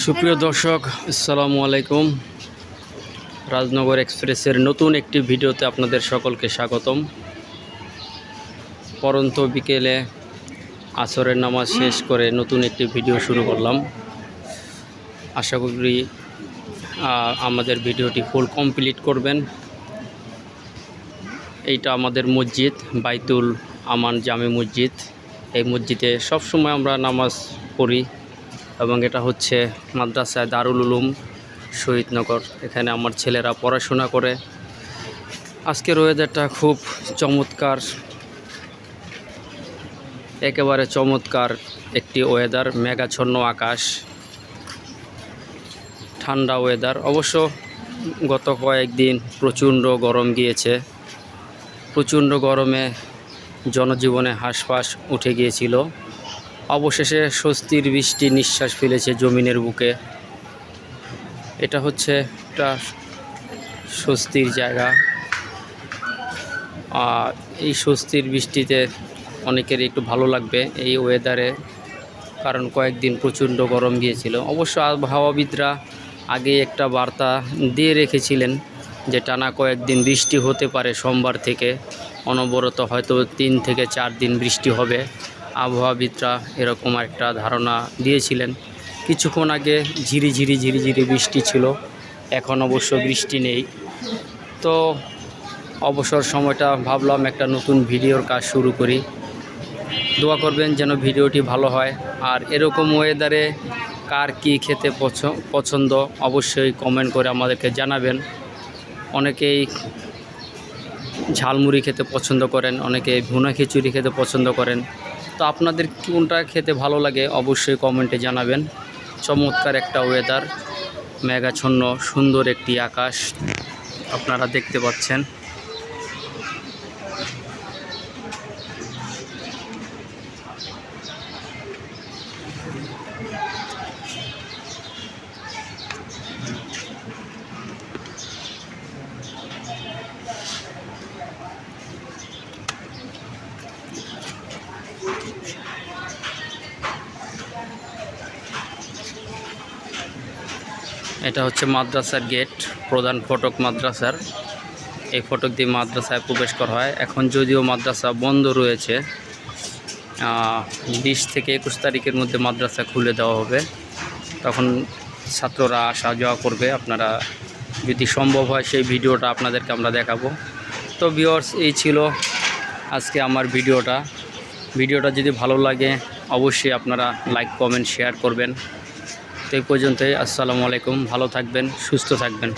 সুপ্রিয় দর্শক, আসসালামু আলাইকুম। রাজনগর এক্সপ্রেসের নতুন একটি ভিডিওতে আপনাদের সকলকে স্বাগতম। পরন্ত বিকেলে আসরের নামাজ শেষ করে নতুন একটি ভিডিও শুরু করলাম। আশা করি আমাদের ভিডিওটি ফুল কমপ্লিট করবেন। এইটা আমাদের মসজিদ, বাইতুল আমান জামে মসজিদ। এই মসজিদে সবসময় আমরা নামাজ পড়ি এবং এটা হচ্ছে মাদ্রাসা দারুল উলুম শহীদনগর। এখানে আমার ছেলেরা পড়াশোনা করে। আজকের ওয়েদারটা খুব চমৎকার, একেবারে চমৎকার একটি ওয়েদার। মেঘাচ্ছন্ন আকাশ, ঠান্ডা ওয়েদার। অবশ্য গত কয়েকদিন প্রচণ্ড গরম গিয়েছে। প্রচণ্ড গরমে জনজীবনে হাঁসফাঁস উঠে গিয়েছিল। অবশেষে স্বস্তির বৃষ্টি নিঃশ্বাস ফেলেছে জমিনের বুকে। এটা হচ্ছে একটা স্বস্তির জায়গা। আর এই স্বস্তির বৃষ্টিতে অনেকেরই একটু ভালো লাগবে এই ওয়েদারে, কারণ কয়েকদিন প্রচণ্ড গরম গিয়েছিল। অবশ্য আবহাওয়াবিদরা আগে একটা বার্তা দিয়ে রেখেছিলেন যে টানা কয়েকদিন বৃষ্টি হতে পারে। সোমবার থেকে অনবরত হয়তো 3 থেকে 4 দিন বৃষ্টি হবে। আবহাওয়াবিদরা এরকম একটা ধারণা দিয়েছিলেন। কিছুক্ষণ আগে ঝিরিঝিরি বৃষ্টি ছিল, এখন অবশ্য বৃষ্টি নেই। তো অবসর সময়টা ভাবলাম একটা নতুন ভিডিওর কাজ শুরু করি। দোয়া করবেন যেন ভিডিওটি ভালো হয়। আর এরকম ওয়েদারে কার কী খেতে পছন্দ অবশ্যই কমেন্ট করে আমাদেরকে জানাবেন। অনেকেই ঝালমুড়ি খেতে পছন্দ করেন, অনেকে ভুনা খিচুড়ি খেতে পছন্দ করেন। তো আপনাদের কোনটা খেতে ভালো লাগে অবশ্যই কমেন্টে জানাবেন। চমৎকার একটা ওয়েদার, মেঘাচ্ছন্ন সুন্দর একটি আকাশ আপনারা দেখতে পাচ্ছেন। এটা হচ্ছে মাদ্রাসার গেট, প্রধান ফটক মাদ্রাসার। এই ফটক দিয়ে মাদ্রাসায় প্রবেশ করা হয়। এখন যদিও মাদ্রাসা বন্ধ রয়েছে, 20 থেকে 21 তারিখের মধ্যে মাদ্রাসা খুলে দেওয়া হবে। তখন ছাত্ররা আসা যাওয়া করবে। আপনারা যদি সম্ভব হয় সেই ভিডিওটা আপনাদেরকে আমরা দেখাবো। তো ভিউয়ার্স, এই ছিল আজকে আমার ভিডিওটা যদি ভালো লাগে অবশ্যই আপনারা লাইক কমেন্ট শেয়ার করবেন। তো এই পর্যন্তই। আসসালামু আলাইকুম। ভালো থাকবেন, সুস্থ থাকবেন।